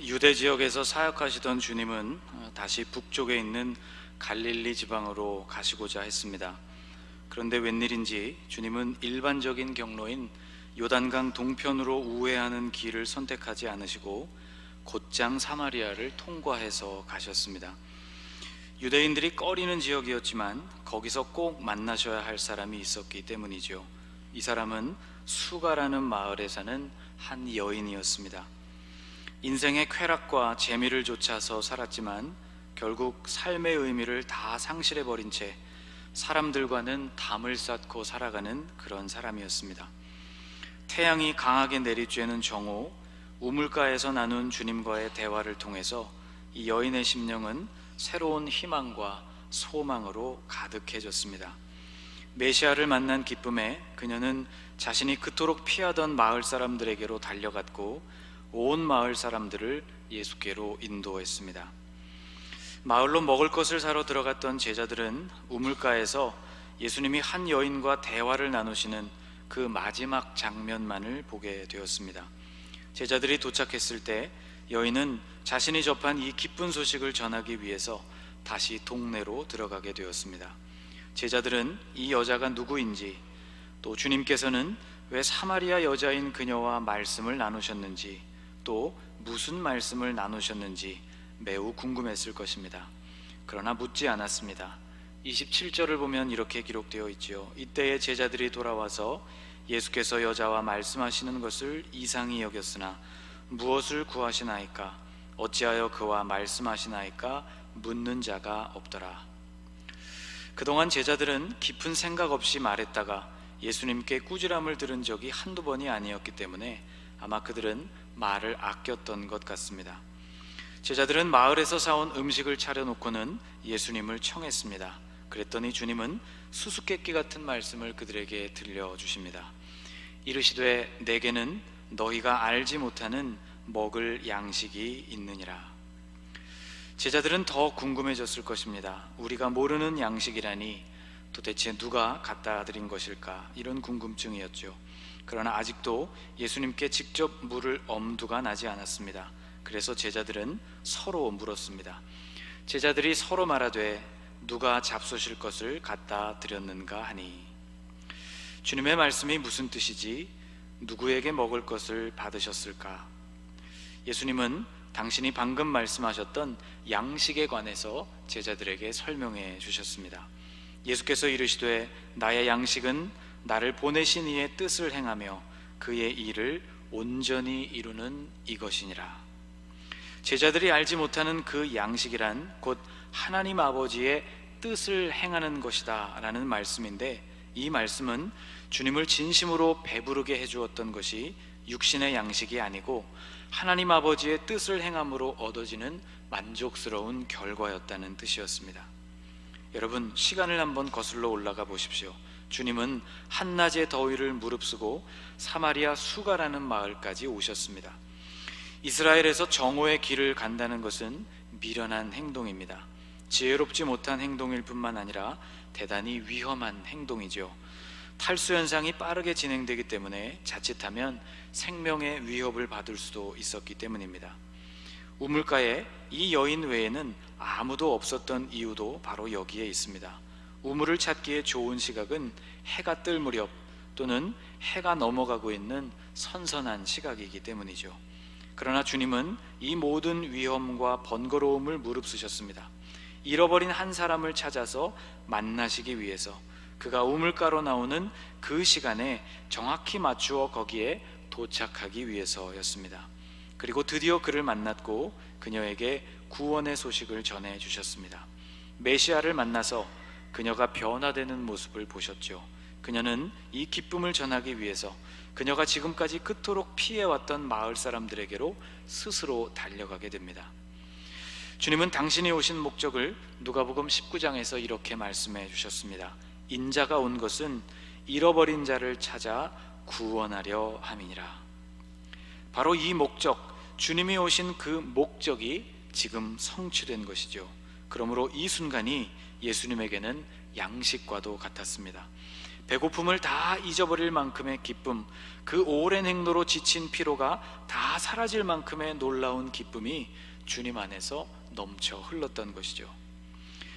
유대 지역에서 사역하시던 주님은 다시 북쪽에 있는 갈릴리 지방으로 가시고자 했습니다. 그런데 웬일인지 주님은 일반적인 경로인 요단강 동편으로 우회하는 길을 선택하지 않으시고 곧장 사마리아를 통과해서 가셨습니다. 유대인들이 꺼리는 지역이었지만 거기서 꼭 만나셔야 할 사람이 있었기 때문이죠. 이 사람은 수가라는 마을에 사는 한 여인이었습니다. 인생의 쾌락과 재미를 좇아서 살았지만 결국 삶의 의미를 다 상실해버린 채 사람들과는 담을 쌓고 살아가는 그런 사람이었습니다. 태양이 강하게 내리쬐는 정오, 우물가에서 나눈 주님과의 대화를 통해서 이 여인의 심령은 새로운 희망과 소망으로 가득해졌습니다. 메시아를 만난 기쁨에 그녀는 자신이 그토록 피하던 마을 사람들에게로 달려갔고 온 마을 사람들을 예수께로 인도했습니다. 마을로 먹을 것을 사러 들어갔던 제자들은 우물가에서 예수님이 한 여인과 대화를 나누시는 그 마지막 장면만을 보게 되었습니다. 제자들이 도착했을 때 여인은 자신이 접한 이 기쁜 소식을 전하기 위해서 다시 동네로 들어가게 되었습니다. 제자들은 이 여자가 누구인지, 또 주님께서는 왜 사마리아 여자인 그녀와 말씀을 나누셨는지, 또 무슨 말씀을 나누셨는지 매우 궁금했을 것입니다. 그러나 묻지 않았습니다. 27절을 보면 이렇게 기록되어 있지요. 이때에 제자들이 돌아와서 예수께서 여자와 말씀하시는 것을 이상히 여겼으나 무엇을 구하시나이까? 어찌하여 그와 말씀하시나이까? 묻는 자가 없더라. 그동안 제자들은 깊은 생각 없이 말했다가 예수님께 꾸지람을 들은 적이 한두 번이 아니었기 때문에 아마 그들은 말을 아꼈던 것 같습니다. 제자들은 마을에서 사온 음식을 차려놓고는 예수님을 청했습니다. 그랬더니 주님은 수수께끼 같은 말씀을 그들에게 들려주십니다. 이르시되 내게는 너희가 알지 못하는 먹을 양식이 있느니라. 제자들은 더 궁금해졌을 것입니다. 우리가 모르는 양식이라니 도대체 누가 갖다 드린 것일까? 이런 궁금증이었죠. 그러나 아직도 예수님께 직접 물을 엄두가 나지 않았습니다. 그래서 제자들은 서로 물었습니다. 제자들이 서로 말하되 누가 잡수실 것을 갖다 드렸는가 하니. 주님의 말씀이 무슨 뜻이지? 누구에게 먹을 것을 받으셨을까? 예수님은 당신이 방금 말씀하셨던 양식에 관해서 제자들에게 설명해 주셨습니다. 예수께서 이르시되 나의 양식은 나를 보내신 이의 뜻을 행하며 그의 일을 온전히 이루는 이것이니라. 제자들이 알지 못하는 그 양식이란 곧 하나님 아버지의 뜻을 행하는 것이다 라는 말씀인데, 이 말씀은 주님을 진심으로 배부르게 해주었던 것이 육신의 양식이 아니고 하나님 아버지의 뜻을 행함으로 얻어지는 만족스러운 결과였다는 뜻이었습니다. 여러분, 시간을 한번 거슬러 올라가 보십시오. 주님은 한낮의 더위를 무릅쓰고 사마리아 수가라는 마을까지 오셨습니다. 이스라엘에서 정오의 길을 간다는 것은 미련한 행동입니다. 지혜롭지 못한 행동일 뿐만 아니라 대단히 위험한 행동이죠. 탈수 현상이 빠르게 진행되기 때문에 자칫하면 생명의 위협을 받을 수도 있었기 때문입니다. 우물가에 이 여인 외에는 아무도 없었던 이유도 바로 여기에 있습니다. 우물을 찾기에 좋은 시각은 해가 뜰 무렵 또는 해가 넘어가고 있는 선선한 시각이기 때문이죠. 그러나 주님은 이 모든 위험과 번거로움을 무릅쓰셨습니다. 잃어버린 한 사람을 찾아서 만나시기 위해서 그가 우물가로 나오는 그 시간에 정확히 맞추어 거기에 도착하기 위해서였습니다. 그리고 드디어 그를 만났고 그녀에게 구원의 소식을 전해 주셨습니다. 메시아를 만나서 그녀가 변화되는 모습을 보셨죠. 그녀는 이 기쁨을 전하기 위해서 그녀가 지금까지 그토록 피해왔던 마을 사람들에게로 스스로 달려가게 됩니다. 주님은 당신이 오신 목적을 누가복음 19장에서 이렇게 말씀해 주셨습니다. 인자가 온 것은 잃어버린 자를 찾아 구원하려 함이니라. 바로 이 목적, 주님이 오신 그 목적이 지금 성취된 것이죠. 그러므로 이 순간이 예수님에게는 양식과도 같았습니다. 배고픔을 다 잊어버릴 만큼의 기쁨, 그 오랜 행로로 지친 피로가 다 사라질 만큼의 놀라운 기쁨이 주님 안에서 넘쳐 흘렀던 것이죠.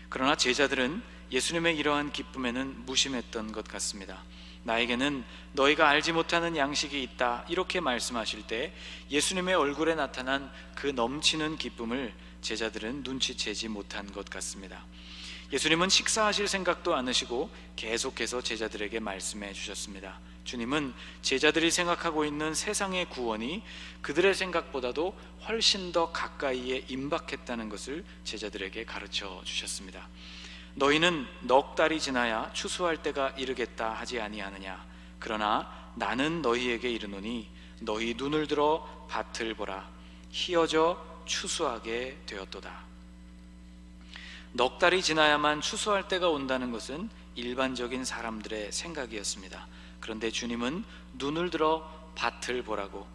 그러나 제자들은 예수님의 이러한 기쁨에는 무심했던 것 같습니다. 나에게는 너희가 알지 못하는 양식이 있다, 이렇게 말씀하실 때 예수님의 얼굴에 나타난 그 넘치는 기쁨을 제자들은 눈치채지 못한 것 같습니다. 예수님은 식사하실 생각도 않으시고 계속해서 제자들에게 말씀해 주셨습니다. 주님은 제자들이 생각하고 있는 세상의 구원이 그들의 생각보다도 훨씬 더 가까이에 임박했다는 것을 제자들에게 가르쳐 주셨습니다. 너희는 넉 달이 지나야 추수할 때가 이르겠다 하지 아니하느냐? 그러나 나는 너희에게 이르노니 너희 눈을 들어 밭을 보라. 희어져 추수하게 되었도다. 넉 달이 지나야만 추수할 때가 온다는 것은 일반적인 사람들의 생각이었습니다. 그런데 주님은 눈을 들어 밭을 보라고,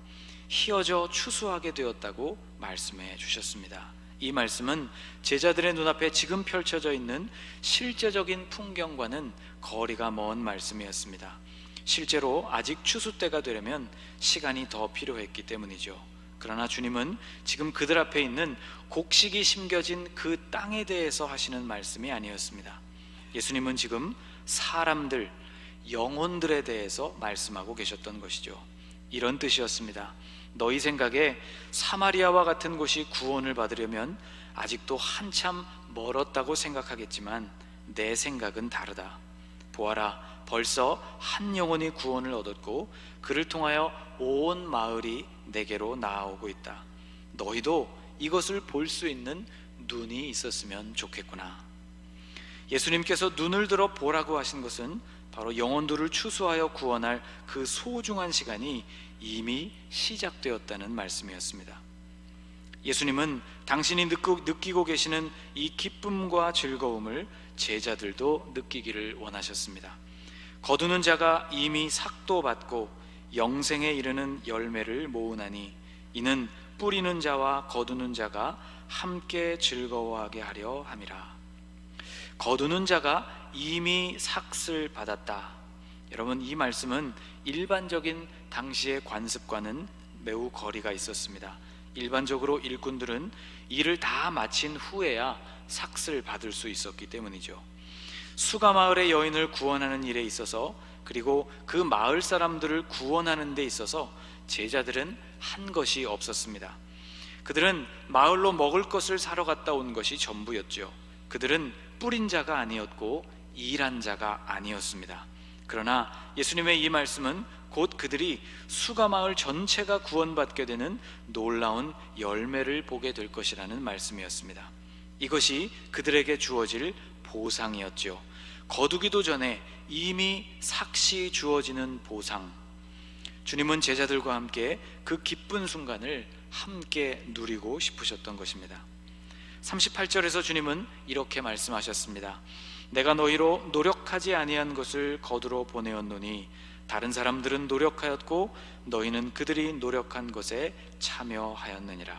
희어져 추수하게 되었다고 말씀해 주셨습니다. 이 말씀은 제자들의 눈앞에 지금 펼쳐져 있는 실제적인 풍경과는 거리가 먼 말씀이었습니다. 실제로 아직 추수 때가 되려면 시간이 더 필요했기 때문이죠. 그러나 주님은 지금 그들 앞에 있는 곡식이 심겨진 그 땅에 대해서 하시는 말씀이 아니었습니다. 예수님은 지금 사람들, 영혼들에 대해서 말씀하고 계셨던 것이죠. 이런 뜻이었습니다. 너희 생각에 사마리아와 같은 곳이 구원을 받으려면 아직도 한참 멀었다고 생각하겠지만 내 생각은 다르다. 보아라, 벌써 한 영혼이 구원을 얻었고 그를 통하여 온 마을이 내게로 나아오고 있다. 너희도 이것을 볼 수 있는 눈이 있었으면 좋겠구나. 예수님께서 눈을 들어 보라고 하신 것은 바로 영혼들을 추수하여 구원할 그 소중한 시간이 이미 시작되었다는 말씀이었습니다. 예수님은 당신이 느끼고 계시는 이 기쁨과 즐거움을 제자들도 느끼기를 원하셨습니다. 거두는 자가 이미 삭도 받고 영생에 이르는 열매를 모으나니 이는 뿌리는 자와 거두는 자가 함께 즐거워하게 하려 함이라. 거두는 자가 이미 삭을 받았다. 여러분, 이 말씀은 일반적인 당시의 관습과는 매우 거리가 있었습니다. 일반적으로 일꾼들은 일을 다 마친 후에야 삭을 받을 수 있었기 때문이죠. 수가 마을의 여인을 구원하는 일에 있어서, 그리고 그 마을 사람들을 구원하는 데 있어서 제자들은 한 것이 없었습니다. 그들은 마을로 먹을 것을 사러 갔다 온 것이 전부였죠. 그들은 뿌린 자가 아니었고 일한 자가 아니었습니다. 그러나 예수님의 이 말씀은 곧 그들이 수가 마을 전체가 구원받게 되는 놀라운 열매를 보게 될 것이라는 말씀이었습니다. 이것이 그들에게 주어질 보상이었죠. 거두기도 전에 이미 삭시 주어지는 보상. 주님은 제자들과 함께 그 기쁜 순간을 함께 누리고 싶으셨던 것입니다. 38절에서 주님은 이렇게 말씀하셨습니다. 내가 너희로 노력하지 아니한 것을 거두러 보내었노니 다른 사람들은 노력하였고 너희는 그들이 노력한 것에 참여하였느니라.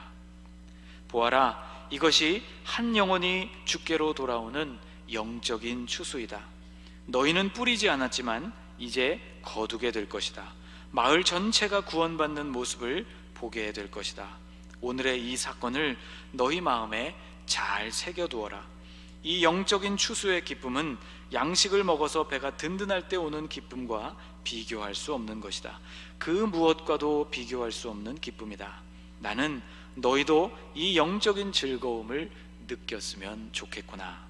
보아라, 이것이 한 영혼이 주께로 돌아오는 영적인 추수이다. 너희는 뿌리지 않았지만 이제 거두게 될 것이다. 마을 전체가 구원받는 모습을 보게 될 것이다. 오늘의 이 사건을 너희 마음에 잘 새겨두어라. 이 영적인 추수의 기쁨은 양식을 먹어서 배가 든든할 때 오는 기쁨과 비교할 수 없는 것이다. 그 무엇과도 비교할 수 없는 기쁨이다. 나는 너희도 이 영적인 즐거움을 느꼈으면 좋겠구나.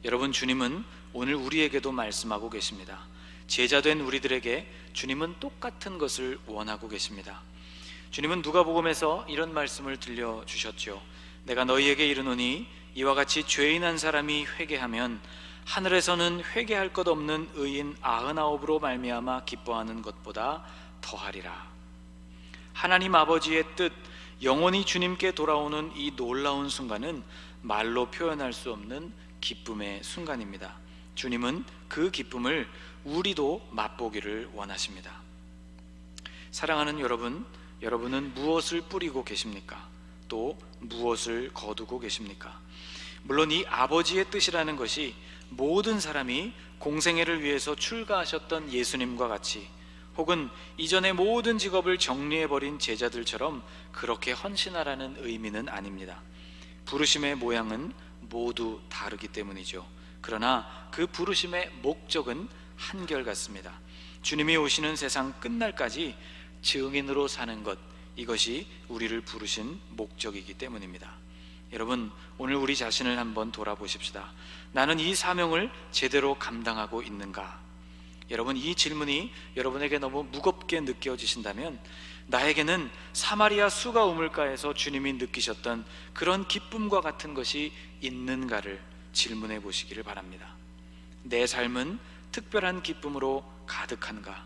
여러분, 주님은 오늘 우리에게도 말씀하고 계십니다. 제자된 우리들에게 주님은 똑같은 것을 원하고 계십니다. 주님은 누가복음에서 이런 말씀을 들려주셨죠. 내가 너희에게 이르노니 이와 같이 죄인한 사람이 회개하면 하늘에서는 회개할 것 없는 의인 99으로 말미암아 기뻐하는 것보다 더하리라. 하나님 아버지의 뜻, 영원히 주님께 돌아오는 이 놀라운 순간은 말로 표현할 수 없는 기쁨의 순간입니다. 주님은 그 기쁨을 우리도 맛보기를 원하십니다. 사랑하는 여러분, 여러분은 무엇을 뿌리고 계십니까? 또 무엇을 거두고 계십니까? 물론 이 아버지의 뜻이라는 것이 모든 사람이 공생애를 위해서 출가하셨던 예수님과 같이, 혹은 이전의 모든 직업을 정리해버린 제자들처럼 그렇게 헌신하라는 의미는 아닙니다. 부르심의 모양은 모두 다르기 때문이죠. 그러나 그 부르심의 목적은 한결같습니다. 주님이 오시는 세상 끝날까지 증인으로 사는 것, 이것이 우리를 부르신 목적이기 때문입니다. 여러분, 오늘 우리 자신을 한번 돌아보십시다. 나는 이 사명을 제대로 감당하고 있는가? 여러분, 이 질문이 여러분에게 너무 무겁게 느껴지신다면 나에게는 사마리아 수가 우물가에서 주님이 느끼셨던 그런 기쁨과 같은 것이 있는가를 질문해 보시기를 바랍니다. 내 삶은 특별한 기쁨으로 가득한가?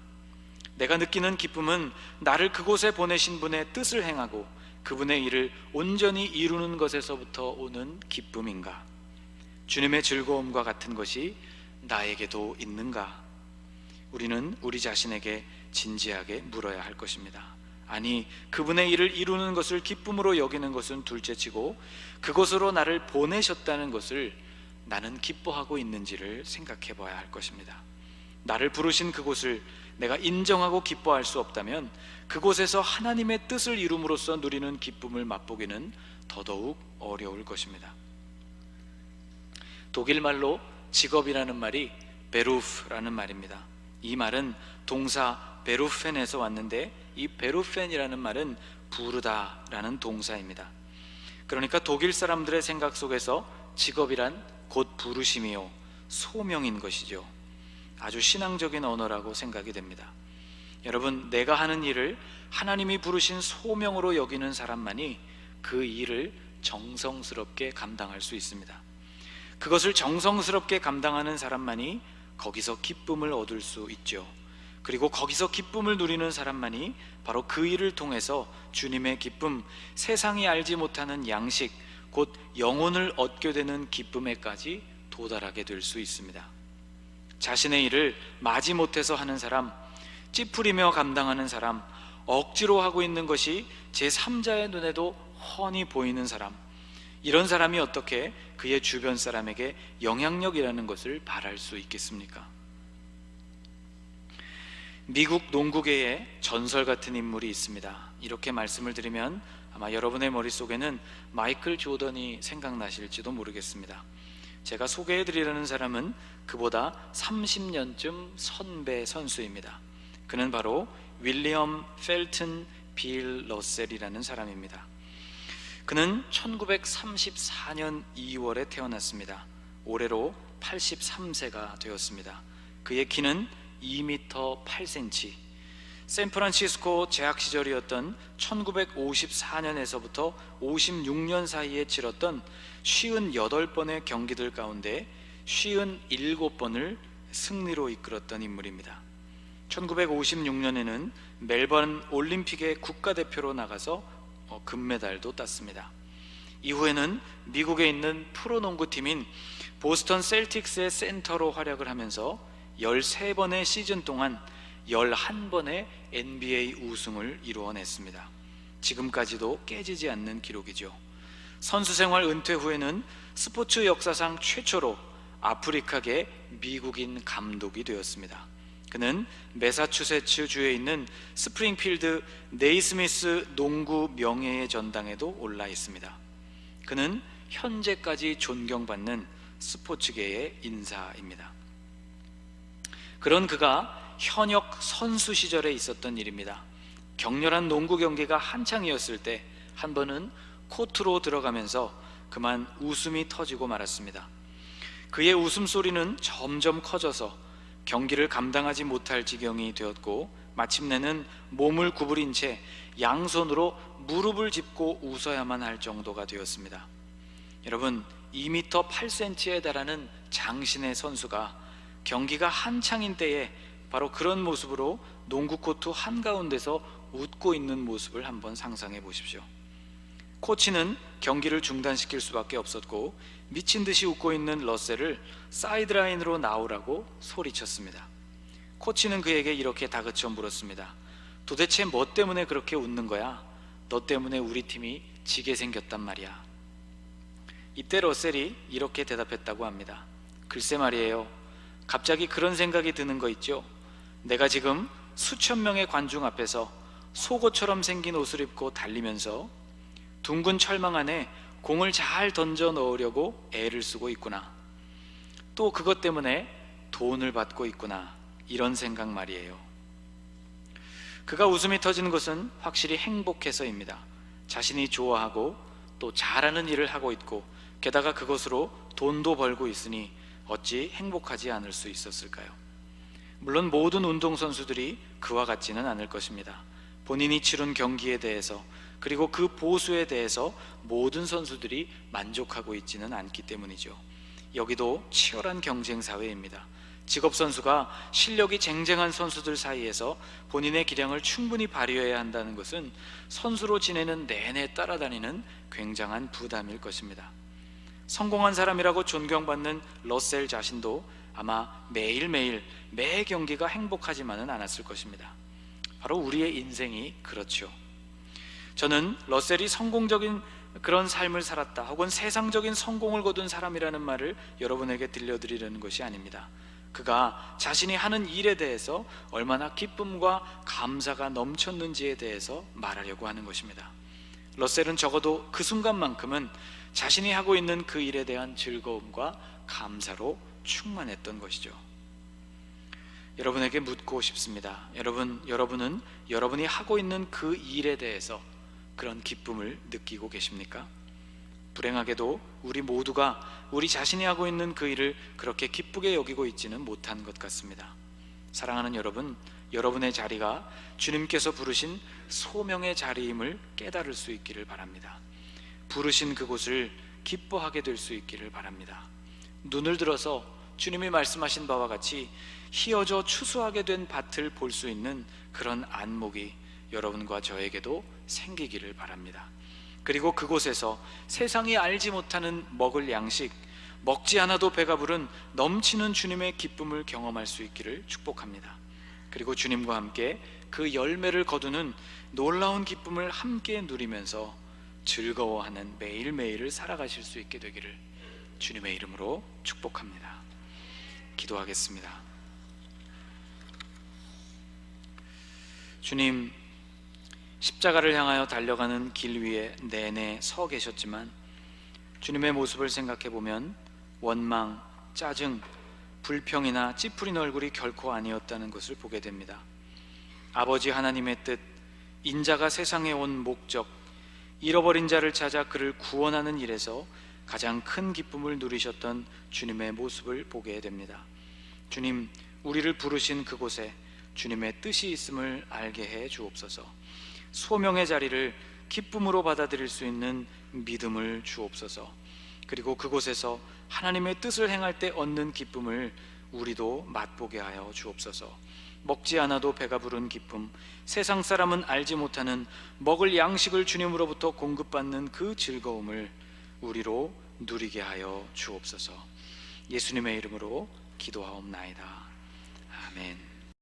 내가 느끼는 기쁨은 나를 그곳에 보내신 분의 뜻을 행하고 그분의 일을 온전히 이루는 것에서부터 오는 기쁨인가? 주님의 즐거움과 같은 것이 나에게도 있는가? 우리는 우리 자신에게 진지하게 물어야 할 것입니다. 아니, 그분의 일을 이루는 것을 기쁨으로 여기는 것은 둘째치고 그곳으로 나를 보내셨다는 것을 나는 기뻐하고 있는지를 생각해 봐야 할 것입니다. 나를 부르신 그곳을 내가 인정하고 기뻐할 수 없다면 그곳에서 하나님의 뜻을 이룸으로써 누리는 기쁨을 맛보기는 더더욱 어려울 것입니다. 독일 말로 직업이라는 말이 베루프라는 말입니다. 이 말은 동사 베루펜에서 왔는데, 이 베루펜이라는 말은 부르다라는 동사입니다. 그러니까 독일 사람들의 생각 속에서 직업이란 곧 부르심이요 소명인 것이죠. 아주 신앙적인 언어라고 생각이 됩니다. 여러분, 내가 하는 일을 하나님이 부르신 소명으로 여기는 사람만이 그 일을 정성스럽게 감당할 수 있습니다. 그것을 정성스럽게 감당하는 사람만이 거기서 기쁨을 얻을 수 있죠. 그리고 거기서 기쁨을 누리는 사람만이 바로 그 일을 통해서 주님의 기쁨, 세상이 알지 못하는 양식, 곧 영혼을 얻게 되는 기쁨에까지 도달하게 될 수 있습니다. 자신의 일을 마지못해서 하는 사람, 찌푸리며 감당하는 사람, 억지로 하고 있는 것이 제3자의 눈에도 훤히 보이는 사람, 이런 사람이 어떻게 그의 주변 사람에게 영향력이라는 것을 바랄 수 있겠습니까? 미국 농구계에 전설 같은 인물이 있습니다. 이렇게 말씀을 드리면 아마 여러분의 머릿속에는 마이클 조던이 생각나실지도 모르겠습니다. 제가 소개해드리려는 사람은 그보다 30년쯤 선배 선수입니다. 그는 바로 윌리엄 펠튼 빌 러셀이라는 사람입니다. 그는 1934년 2월에 태어났습니다. 올해로 83세가 되었습니다. 그의 키는 2m 8cm. 샌프란시스코 재학 시절이었던 1954년에서부터 56년 사이에 치렀던 58번의 경기들 가운데 57번을 승리로 이끌었던 인물입니다. 1956년에는 멜번 올림픽의 국가대표로 나가서 금메달도 땄습니다. 이후에는 미국에 있는 프로농구팀인 보스턴 셀틱스의 센터로 활약을 하면서 13번의 시즌 동안 11번의 NBA 우승을 이루어냈습니다. 지금까지도 깨지지 않는 기록이죠. 선수생활 은퇴 후에는 스포츠 역사상 최초로 아프리카계 미국인 감독이 되었습니다. 그는 매사추세츠 주에 있는 스프링필드 네이스미스 농구 명예의 전당에도 올라 있습니다. 그는 현재까지 존경받는 스포츠계의 인사입니다. 그런 그가 현역 선수 시절에 있었던 일입니다. 격렬한 농구 경기가 한창이었을 때 한 번은 코트로 들어가면서 그만 웃음이 터지고 말았습니다. 그의 웃음소리는 점점 커져서 경기를 감당하지 못할 지경이 되었고 마침내는 몸을 구부린 채 양손으로 무릎을 짚고 웃어야만 할 정도가 되었습니다. 여러분, 2m 8cm에 달하는 장신의 선수가 경기가 한창인 때에 바로 그런 모습으로 농구 코트 한가운데서 웃고 있는 모습을 한번 상상해 보십시오. 코치는 경기를 중단시킬 수밖에 없었고 미친 듯이 웃고 있는 러셀을 사이드라인으로 나오라고 소리쳤습니다. 코치는 그에게 이렇게 다그쳐 물었습니다. 도대체 뭐 때문에 그렇게 웃는 거야? 너 때문에 우리 팀이 지게 생겼단 말이야. 이때 러셀이 이렇게 대답했다고 합니다. 글쎄 말이에요. 갑자기 그런 생각이 드는 거 있죠. 내가 지금 수천 명의 관중 앞에서 속옷처럼 생긴 옷을 입고 달리면서 둥근 철망 안에 공을 잘 던져 넣으려고 애를 쓰고 있구나. 또 그것 때문에 돈을 받고 있구나. 이런 생각 말이에요. 그가 웃음이 터지는 것은 확실히 행복해서입니다. 자신이 좋아하고 또 잘하는 일을 하고 있고 게다가 그것으로 돈도 벌고 있으니 어찌 행복하지 않을 수 있었을까요? 물론 모든 운동선수들이 그와 같지는 않을 것입니다. 본인이 치른 경기에 대해서 그리고 그 보수에 대해서 모든 선수들이 만족하고 있지는 않기 때문이죠. 여기도 치열한 경쟁 사회입니다. 직업선수가 실력이 쟁쟁한 선수들 사이에서 본인의 기량을 충분히 발휘해야 한다는 것은 선수로 지내는 내내 따라다니는 굉장한 부담일 것입니다. 성공한 사람이라고 존경받는 러셀 자신도 아마 매일매일 매 경기가 행복하지만은 않았을 것입니다. 바로 우리의 인생이 그렇죠. 저는 러셀이 성공적인 그런 삶을 살았다 혹은 세상적인 성공을 거둔 사람이라는 말을 여러분에게 들려드리려는 것이 아닙니다. 그가 자신이 하는 일에 대해서 얼마나 기쁨과 감사가 넘쳤는지에 대해서 말하려고 하는 것입니다. 러셀은 적어도 그 순간만큼은 자신이 하고 있는 그 일에 대한 즐거움과 감사로 충만했던 것이죠. 여러분에게 묻고 싶습니다. 여러분은 여러분이 하고 있는 그 일에 대해서 그런 기쁨을 느끼고 계십니까? 불행하게도 우리 모두가 우리 자신이 하고 있는 그 일을 그렇게 기쁘게 여기고 있지는 못한 것 같습니다. 사랑하는 여러분, 여러분의 자리가 주님께서 부르신 소명의 자리임을 깨달을 수 있기를 바랍니다. 부르신 그곳을 기뻐하게 될 수 있기를 바랍니다. 눈을 들어서 주님이 말씀하신 바와 같이 휘어져 추수하게 된 밭을 볼 수 있는 그런 안목이 여러분과 저에게도 생기기를 바랍니다. 그리고 그곳에서 세상이 알지 못하는 먹을 양식, 먹지 않아도 배가 부른 넘치는 주님의 기쁨을 경험할 수 있기를 축복합니다. 그리고 주님과 함께 그 열매를 거두는 놀라운 기쁨을 함께 누리면서 즐거워하는 매일매일을 살아가실 수 있게 되기를 주님의 이름으로 축복합니다. 기도하겠습니다. 주님, 십자가를 향하여 달려가는 길 위에 내내 서 계셨지만 주님의 모습을 생각해 보면 원망, 짜증, 불평이나 찌푸린 얼굴이 결코 아니었다는 것을 보게 됩니다. 아버지 하나님의 뜻, 인자가 세상에 온 목적, 잃어버린 자를 찾아 그를 구원하는 일에서 가장 큰 기쁨을 누리셨던 주님의 모습을 보게 됩니다. 주님, 우리를 부르신 그곳에 주님의 뜻이 있음을 알게 해 주옵소서. 소명의 자리를 기쁨으로 받아들일 수 있는 믿음을 주옵소서. 그리고 그곳에서 하나님의 뜻을 행할 때 얻는 기쁨을 우리도 맛보게 하여 주옵소서. 먹지 않아도 배가 부른 기쁨, 세상 사람은 알지 못하는 먹을 양식을 주님으로부터 공급받는 그 즐거움을 우리로 누리게 하여 주옵소서. 예수님의 이름으로 기도하옵나이다. 아멘.